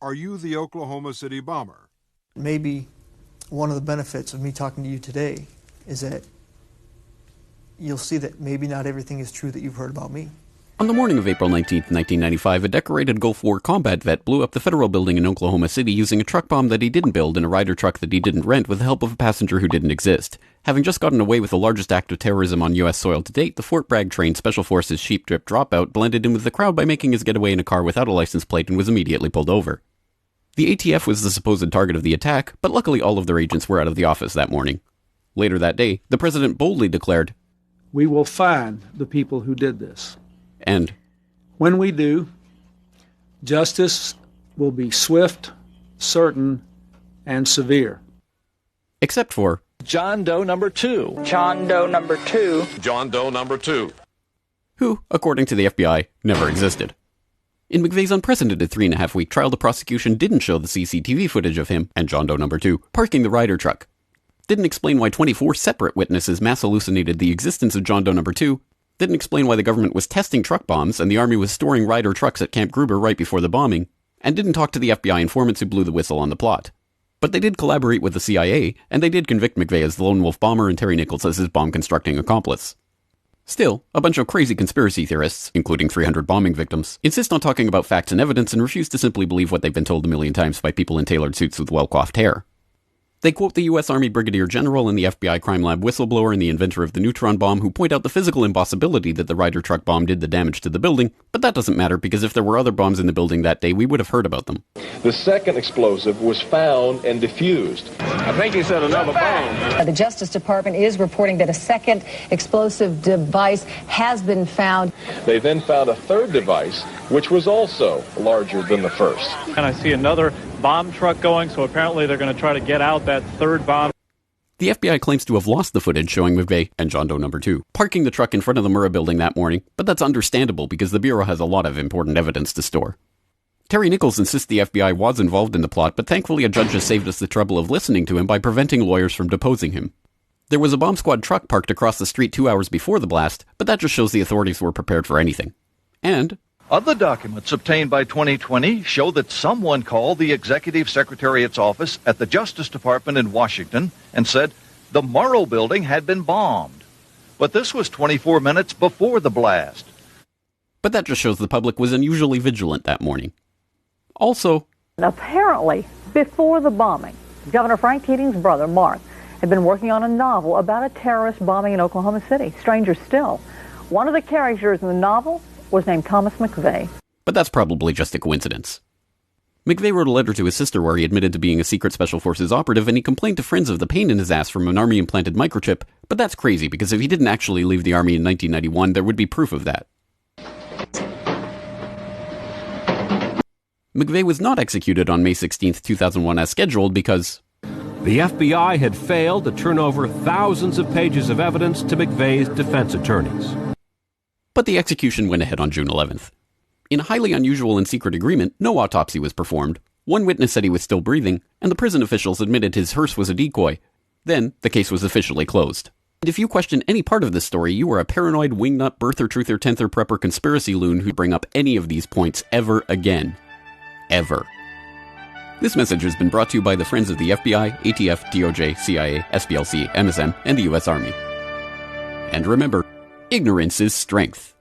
Are you the Oklahoma City bomber? Maybe one of the benefits of me talking to you today is that you'll see that maybe not everything is true that you've heard about me. On the morning of April 19, 1995, a decorated Gulf War combat vet blew up the federal building in Oklahoma City using a truck bomb that he didn't build in a Ryder truck that he didn't rent with the help of a passenger who didn't exist. Having just gotten away with the largest act of terrorism on U.S. soil to date, the Fort Bragg-trained Special Forces Sheep Drip Dropout blended in with the crowd by making his getaway in a car without a license plate and was immediately pulled over. The ATF was the supposed target of the attack, but luckily all of their agents were out of the office that morning. Later that day, the president boldly declared, "We will find the people who did this. And when we do, justice will be swift, certain, and severe." Except for John Doe number 2. John Doe number 2. John Doe number 2. Who, according to the FBI, never existed. In McVeigh's unprecedented 3.5-week trial, the prosecution didn't show the CCTV footage of him and John Doe number 2 parking the Ryder truck. Didn't explain why 24 separate witnesses mass hallucinated the existence of John Doe number 2. Didn't explain why the government was testing truck bombs and the Army was storing Ryder trucks at Camp Gruber right before the bombing, and didn't talk to the FBI informants who blew the whistle on the plot. But they did collaborate with the CIA, and they did convict McVeigh as the lone wolf bomber and Terry Nichols as his bomb-constructing accomplice. Still, a bunch of crazy conspiracy theorists, including 300 bombing victims, insist on talking about facts and evidence and refuse to simply believe what they've been told a million times by people in tailored suits with well-coiffed hair. They quote the U.S. Army Brigadier General and the FBI crime lab whistleblower and the inventor of the neutron bomb who point out the physical impossibility that the Ryder truck bomb did the damage to the building, but that doesn't matter because if there were other bombs in the building that day, we would have heard about them. The second explosive was found and defused. I think he said another bomb. The Justice Department is reporting that a second explosive device has been found. They then found a third device, which was also larger than the first. And I see another bomb truck going, so apparently they're going to try to get out that third bomb. The FBI claims to have lost the footage showing McVeigh and John Doe number 2 parking the truck in front of the Murrah building that morning, but that's understandable because the Bureau has a lot of important evidence to store. Terry Nichols insists the FBI was involved in the plot, but thankfully a judge has saved us the trouble of listening to him by preventing lawyers from deposing him. There was a bomb squad truck parked across the street 2 hours before the blast, but that just shows the authorities were prepared for anything. And other documents obtained by 2020 show that someone called the Executive Secretariat's office at the Justice Department in Washington and said the Murrah building had been bombed. But this was 24 minutes before the blast. But that just shows the public was unusually vigilant that morning. Also, apparently, before the bombing, Governor Frank Keating's brother, Mark, had been working on a novel about a terrorist bombing in Oklahoma City. Stranger still, one of the characters in the novel was named Thomas McVeigh. But that's probably just a coincidence. McVeigh wrote a letter to his sister where he admitted to being a secret Special Forces operative, and he complained to friends of the pain in his ass from an Army-implanted microchip, but that's crazy because if he didn't actually leave the Army in 1991, there would be proof of that. McVeigh was not executed on May 16, 2001 as scheduled because the FBI had failed to turn over thousands of pages of evidence to McVeigh's defense attorneys. But the execution went ahead on June 11th. In a highly unusual and secret agreement, no autopsy was performed. One witness said he was still breathing, and the prison officials admitted his hearse was a decoy. Then, the case was officially closed. And if you question any part of this story, you are a paranoid wingnut birther, truther, tenther, prepper conspiracy loon who'd bring up any of these points ever again. Ever. This message has been brought to you by the friends of the FBI, ATF, DOJ, CIA, SPLC, MSM, and the U.S. Army. And remember, ignorance is strength.